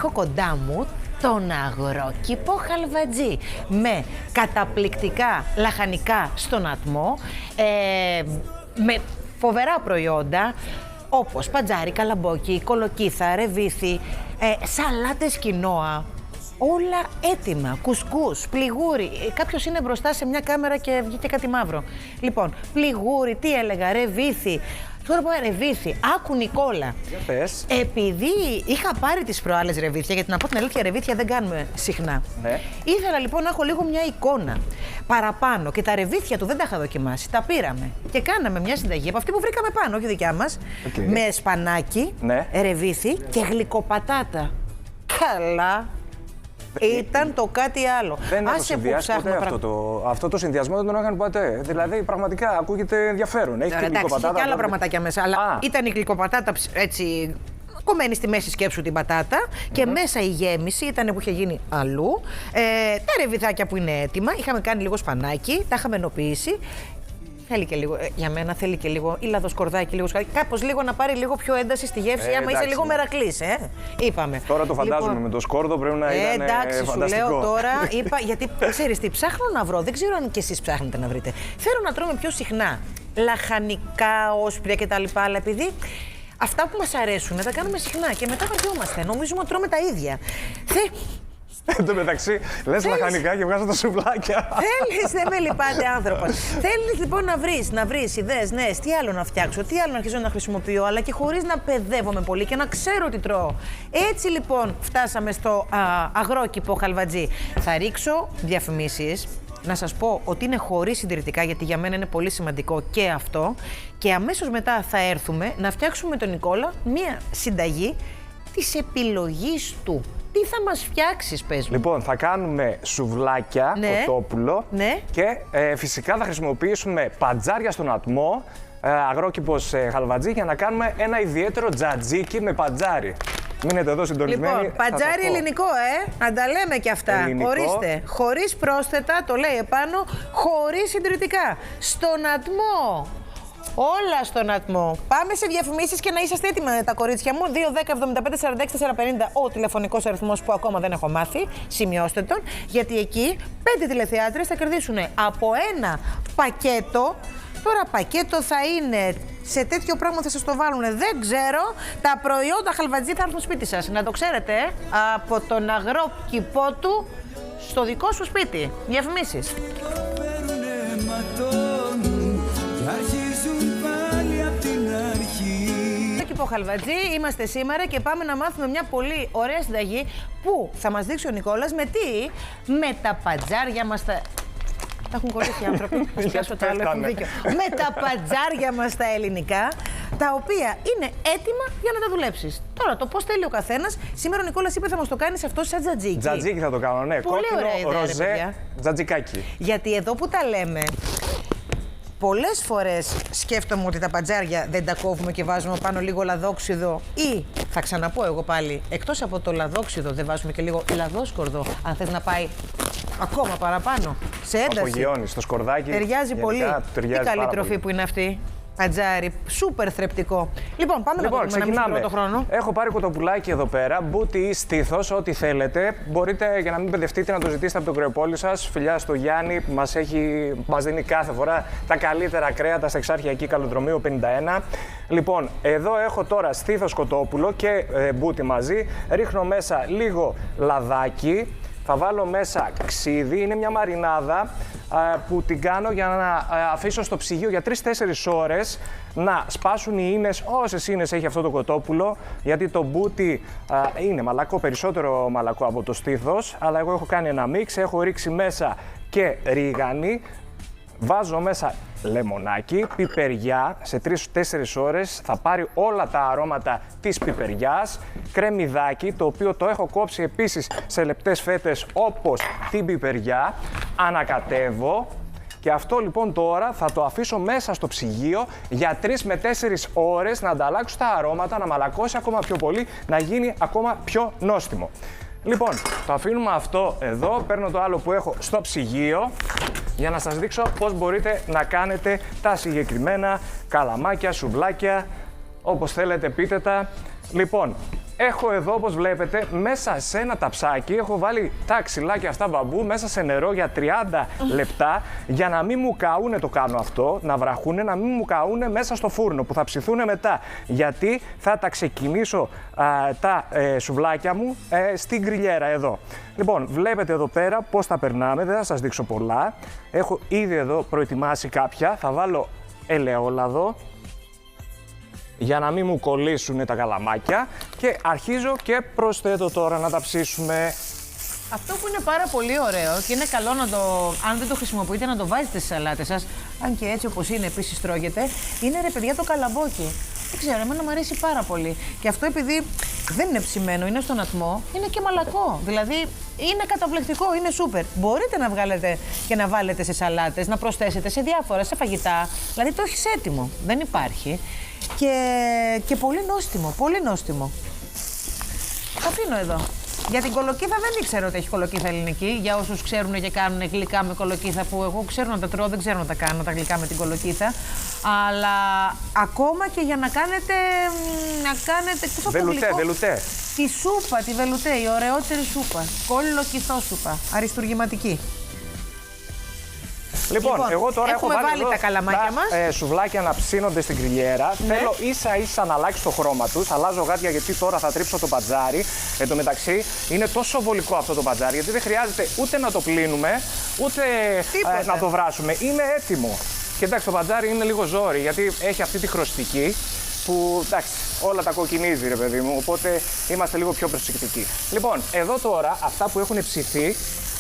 έχω κοντά μου τον Αγρόκηπο Χαλβατζή με καταπληκτικά λαχανικά στον ατμό, με φοβερά προϊόντα όπως παντζάρι, καλαμπόκι, κολοκύθα, ρεβίθι, σαλάτες κοινόα. Όλα έτοιμα. Κουσκούς, πληγούρι. Κάποιος είναι μπροστά σε μια κάμερα και βγήκε κάτι μαύρο. Λοιπόν, πληγούρι, τι έλεγα, ρεβίθι. Τώρα πω ρεβίθι, άκου Νικόλα. Για πες. Επειδή είχα πάρει τις προάλλες ρεβίθια, γιατί να πω την αλήθεια, ρεβίθια δεν κάνουμε συχνά. Ναι. Ήθελα λοιπόν να έχω λίγο μια εικόνα παραπάνω και τα ρεβίθια του δεν τα είχα δοκιμάσει. Τα πήραμε και κάναμε μια συνταγή από αυτή που βρήκαμε πάνω, όχι δικιά μας. Με σπανάκι, ναι, ρεβίθι και γλυκοπατάτα. Καλά. Ήταν το κάτι άλλο. Δεν έχω συνδυάσει ποτέ αυτό το συνδυασμό, δεν τον έκανε ποτέ. Δηλαδή, πραγματικά ακούγεται ενδιαφέρον. Έχει και γλυκοπατάτα. Είχε και άλλα πραγματάκια μέσα. Αλλά ήταν η γλυκοπατάτα έτσι κομμένη στη μέση σκέψου την πατάτα και μέσα η γέμιση ήταν που είχε γίνει αλλού. Τα ρεβιθάκια που είναι έτοιμα. Είχαμε κάνει λίγο σπανάκι, τα είχαμε ενοποιήσει. Θέλει και λίγο, για μένα θέλει και λίγο ή λαδοσκορδάκι, λίγο σκορδάκι. Κάπως λίγο να πάρει λίγο πιο ένταση στη γεύση, άμα είσαι λίγο μερακλής, είπαμε. Τώρα το φαντάζομαι με το σκόρδο πρέπει να είναι εντάξει, φανταστικό. Σου λέω τώρα, είπα, γιατί ξέρεις τι, ψάχνω να βρω, δεν ξέρω αν και εσείς ψάχνετε να βρείτε. Θέλω να τρώμε πιο συχνά λαχανικά, όσπρια κτλ. Αλλά επειδή αυτά που μας αρέσουν τα κάνουμε συχνά και μετά βαριόμαστε, νομίζουμε ότι τρώμε τα ίδια. Εν τω μεταξύ, λες λαχανικά και βγάζω τα σουβλάκια. Θέλεις, δεν με λυπάται άνθρωπος. Θέλεις λοιπόν να βρεις ιδέες νέες, τι άλλο να φτιάξω, τι άλλο να αρχίσω να χρησιμοποιώ, αλλά και χωρίς να παιδεύομαι πολύ και να ξέρω τι τρώω. Έτσι λοιπόν φτάσαμε στο Αγρόκηπο Χαλβατζή. Θα ρίξω διαφημίσεις. Να σας πω ότι είναι χωρίς συντηρητικά, γιατί για μένα είναι πολύ σημαντικό και αυτό. Και αμέσως μετά θα έρθουμε να φτιάξουμε με τον Νικόλα μία συνταγή της επιλογής του. Τι θα μας φτιάξεις, πες μου. Λοιπόν, θα κάνουμε σουβλάκια, κοτόπουλο και φυσικά θα χρησιμοποιήσουμε παντζάρια στον ατμό, Αγρόκηπος Χαλβατζή, για να κάνουμε ένα ιδιαίτερο τζατζίκι με παντζάρι. Μείνετε εδώ συντονισμένοι. Λοιπόν, παντζάρι ελληνικό, να τα λέμε κι αυτά. Ελληνικό. Ορίστε, χωρίς πρόσθετα, το λέει επάνω, χωρίς συντηρητικά. Στον ατμό. Όλα στον ατμό. Πάμε σε διαφημίσεις και να είσαστε έτοιμα τα κορίτσια μου. 2-10-75-46-450 ο τηλεφωνικός αριθμός που ακόμα δεν έχω μάθει. Σημειώστε τον. Γιατί εκεί 5 τηλεθεάτρες θα κερδίσουν από ένα πακέτο. Τώρα πακέτο θα είναι, σε τέτοιο πράγμα θα σας το βάλουν, δεν ξέρω. Τα προϊόντα Χαλβατζή θα έρθουν σπίτι σας. Να το ξέρετε, από τον Αγρόκηπό του στο δικό σου σπίτι. Διαφημίσεις. Αγρόκηπο Χαλβατζή, είμαστε σήμερα και πάμε να μάθουμε μια πολύ ωραία συνταγή που θα μας δείξει ο Νικόλας με τι, με τα παντζάρια μας τα... Τα έχουν κολλήσει οι άνθρωποι, πιάσω το άλλο, έχουν δίκιο. Με τα παντζάρια μας τα ελληνικά, τα οποία είναι έτοιμα για να τα δουλέψεις. Τώρα, το πώς θέλει ο καθένας, σήμερα ο Νικόλας είπε θα μας το κάνεις αυτό σαν τζατζίκι. Τζατζίκι θα το κάνω, ναι. Πολύ κόκκινο, ωραία ιδέα, ροζέ, τζατζικάκι. Γιατί εδώ που τα λέμε, πολλές φορές σκέφτομαι ότι τα παντζάρια δεν τα κόβουμε και βάζουμε πάνω λίγο λαδόξιδο ή, θα ξαναπώ εγώ πάλι, εκτός από το λαδόξιδο δεν βάζουμε και λίγο λαδόσκορδο, αν θες να πάει ακόμα παραπάνω, σε ένταση. Απογειώνεις το σκορδάκι. Ταιριάζει πολύ. Ταιριάζει τι καλή πάρα τροφή πολύ. που είναι αυτή. Παντζάρι, σούπερ θρεπτικό. Λοιπόν, πάμε να το δούμε, να μην σπρώω το χρόνο. Έχω πάρει κοτοπουλάκι εδώ πέρα, μπούτι ή στήθος, ό,τι θέλετε. Μπορείτε, για να μην μπερδευτείτε, να το ζητήσετε από τον κρεοπόλη σας. Φιλιά στο Γιάννη, που μας δίνει κάθε φορά τα καλύτερα κρέατα στα Εξάρχεια εκεί, Καλοδρομίου 51. Λοιπόν, εδώ έχω τώρα στήθος κοτόπουλο και μπούτι μαζί. Ρίχνω μέσα λίγο λαδάκι. Θα βάλω μέσα ξύδι, είναι μια μαρινάδα που την κάνω για να αφήσω στο ψυγείο για 3-4 ώρες να σπάσουν οι ίνες, όσες ίνες έχει αυτό το κοτόπουλο, γιατί το μπούτι είναι μαλακό, περισσότερο μαλακό από το στήθος, αλλά εγώ έχω κάνει ένα μίξ, έχω ρίξει μέσα και ρίγανη, βάζω μέσα λεμονάκι, πιπεριά, σε 3-4 ώρες θα πάρει όλα τα αρώματα της πιπεριάς, κρεμμυδάκι, το οποίο το έχω κόψει επίσης σε λεπτές φέτες όπως την πιπεριά, ανακατεύω και αυτό λοιπόν τώρα θα το αφήσω μέσα στο ψυγείο για 3 με 4 ώρες να ανταλλάξω τα αρώματα, να μαλακώσει ακόμα πιο πολύ, να γίνει ακόμα πιο νόστιμο. Λοιπόν, το αφήνουμε αυτό εδώ, παίρνω το άλλο που έχω στο ψυγείο για να σας δείξω πώς μπορείτε να κάνετε τα συγκεκριμένα καλαμάκια, σουβλάκια, όπως θέλετε πείτε τα. Λοιπόν, Έχω εδώ, όπως βλέπετε, μέσα σε ένα ταψάκι, έχω βάλει τα ξυλάκια αυτά μπαμπού μέσα σε νερό για 30 λεπτά, για να μην μου καούνε, το κάνω αυτό, να βραχούνε, να μην μου καούνε μέσα στο φούρνο, που θα ψηθούν μετά. Γιατί θα τα ξεκινήσω τα σουβλάκια μου στην γκριλιέρα εδώ. Λοιπόν, βλέπετε εδώ πέρα πώς τα περνάμε, δεν θα σας δείξω πολλά. Έχω ήδη εδώ προετοιμάσει κάποια, θα βάλω ελαιόλαδο, για να μην μου κολλήσουν τα καλαμάκια, και αρχίζω και προσθέτω τώρα να τα ψήσουμε. Αυτό που είναι πάρα πολύ ωραίο και είναι καλό να το, αν δεν το χρησιμοποιείτε, να το βάζετε στις σαλάτες σας, αν και έτσι όπως είναι επίσης τρώγεται, είναι ρε παιδιά το καλαμπόκι. Δεν ξέρω, εμένα μου αρέσει πάρα πολύ. Και αυτό επειδή δεν είναι ψημένο, είναι στον ατμό, είναι και μαλακό. Δηλαδή είναι καταπληκτικό, είναι σούπερ. Μπορείτε να βγάλετε και να βάλετε σε σαλάτες, να προσθέσετε σε διάφορα, σε φαγητά. Δηλαδή το έχεις έτοιμο, δεν υπάρχει. Και πολύ νόστιμο, πολύ νόστιμο. Το αφήνω εδώ. Για την κολοκύθα δεν ήξερα ότι έχει κολοκύθα ελληνική. Για όσους ξέρουν και κάνουν γλυκά με κολοκύθα, που εγώ ξέρω να τα τρώω, δεν ξέρω να τα κάνω τα γλυκά με την κολοκύθα. Αλλά ακόμα και για να κάνετε. Βελουτέ. Τη σούπα, τη βελουτέ, η ωραιότερη σούπα. Κολοκυθόσουπα. Αριστουργηματική. Λοιπόν, εγώ τώρα έχω βάλει τα καλαμάκια μας. Σουβλάκια να ψήνονται στην γκριλιέρα. Ναι. Θέλω ίσα-ίσα να αλλάξει το χρώμα τους. Αλλάζω γάτια γιατί τώρα θα τρίψω το μπατζάρι. Εν τω μεταξύ είναι τόσο βολικό αυτό το μπατζάρι, γιατί δεν χρειάζεται ούτε να το πλύνουμε, ούτε να το βράσουμε. Είναι έτοιμο. Και εντάξει, το μπατζάρι είναι λίγο ζόρι, γιατί έχει αυτή τη χρωστική που εντάξει, όλα τα κοκκινίζει ρε παιδί μου, οπότε είμαστε λίγο πιο προσεκτικοί. Λοιπόν, εδώ τώρα αυτά που έχουν ψηθεί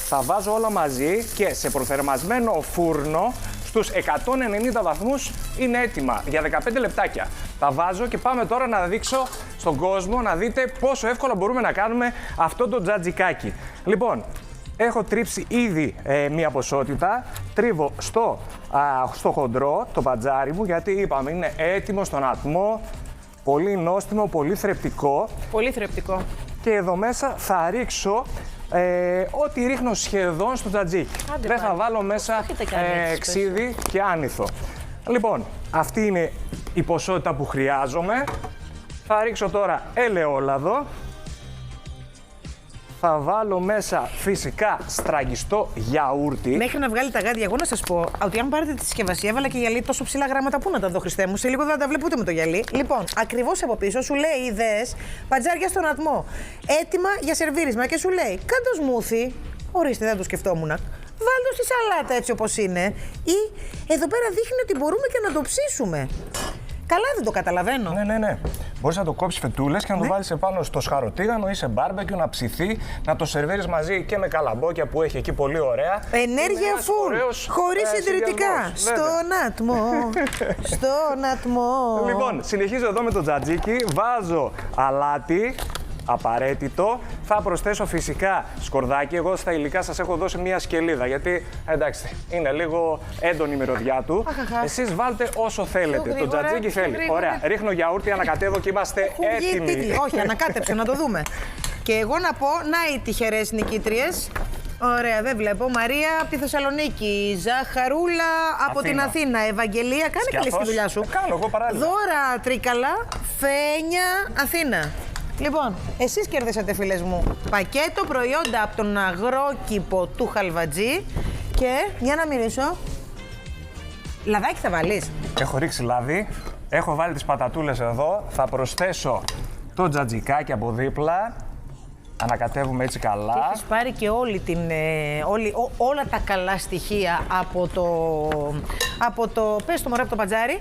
θα βάζω όλα μαζί και σε προθερμασμένο φούρνο στους 190 βαθμούς είναι έτοιμα για 15 λεπτάκια. Τα βάζω και πάμε τώρα να δείξω στον κόσμο να δείτε πόσο εύκολα μπορούμε να κάνουμε αυτό το τζατζικάκι. Λοιπόν, έχω τρίψει ήδη μία ποσότητα, τρίβω στο χοντρό το μπατζάρι μου, γιατί είπαμε είναι έτοιμο στον ατμό, πολύ νόστιμο, πολύ θρεπτικό. Πολύ θρεπτικό. Και εδώ μέσα θα ρίξω ό,τι ρίχνω σχεδόν στο τζατζίκι. Δεν θα βάλω μέσα ξύδι και άνηθο. Λοιπόν, αυτή είναι η ποσότητα που χρειάζομαι. Θα ρίξω τώρα ελαιόλαδο. Θα βάλω μέσα φυσικά στραγγιστό γιαούρτι. Μέχρι να βγάλει τα γάντια, εγώ να σας πω ότι αν πάρετε τη συσκευασία, έβαλα και γυαλί τόσο ψηλά γράμματα. Πού να τα δω, Χριστέ μου, σε λίγο δεν τα βλέπω ούτε με το γυαλί. Λοιπόν, ακριβώς από πίσω σου λέει ιδέες, πατζάρια στον ατμό. Έτοιμα για σερβίρισμα και σου λέει κάντο σμούθι. Ορίστε, δεν το σκεφτόμουν. Βάλτε στη σαλάτα έτσι όπως είναι. Ή εδώ πέρα δείχνει ότι μπορούμε και να το ψήσουμε. Καλά, δεν το καταλαβαίνω. Ναι. Μπορείς να το κόψεις φετούλες και να το βάλεις επάνω στο σχαροτίγανο ή σε μπάρμπεκιου να ψηθεί, να το σερβίρεις μαζί και με καλαμπόκια που έχει εκεί πολύ ωραία. Ενέργεια full, χωρίς συντηρητικά. Στον ατμό. Στον ατμό. Λοιπόν, συνεχίζω εδώ με το τζατζίκι. Βάζω αλάτι. Απαραίτητο. Θα προσθέσω φυσικά σκορδάκι. Εγώ στα υλικά σας έχω δώσει μία σκελίδα, γιατί εντάξει, είναι λίγο έντονη η μυρωδιά του. Εσείς βάλτε όσο θέλετε. Το τζατζίκι θέλει. Ωραία. Ρίχνω γιαούρτι, ανακατεύω και είμαστε έτοιμοι. Όχι, ανακάτεψε να το δούμε. Και εγώ να πω, να οι τυχερές νικήτριες. Ωραία, δεν βλέπω. Μαρία από τη Θεσσαλονίκη, Ζαχαρούλα από την Αθήνα, Ευαγγελία, κάνε καλή στη δουλειά σου. Κάνω εγώ παράλληλα. Δώρα Τρίκαλα, Φένια, Αθήνα. Λοιπόν, εσείς κερδίσατε, φίλες μου, πακέτο προϊόντα από τον αγρόκηπο του Χαλβατζή και, για να μυρίσω, λαδάκι θα βάλεις. Έχω ρίξει λάδι, έχω βάλει τις πατατούλες εδώ, θα προσθέσω το τζατζικάκι από δίπλα, ανακατεύουμε έτσι καλά. Και έχεις πάρει και όλα τα καλά στοιχεία από το πες το μωρέ, από το πατζάρι.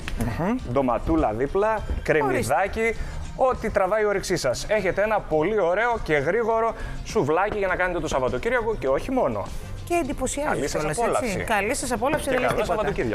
Ντοματούλα δίπλα, κρεμμυδάκι. Ό,τι τραβάει η όρεξή σας. Έχετε ένα πολύ ωραίο και γρήγορο σουβλάκι για να κάνετε το Σαββατοκύριακο και όχι μόνο. Και εντυπωσιάζει. Καλή σας απόλαυση. Καλή σας απόλαυση, δεν λέει τίποτα.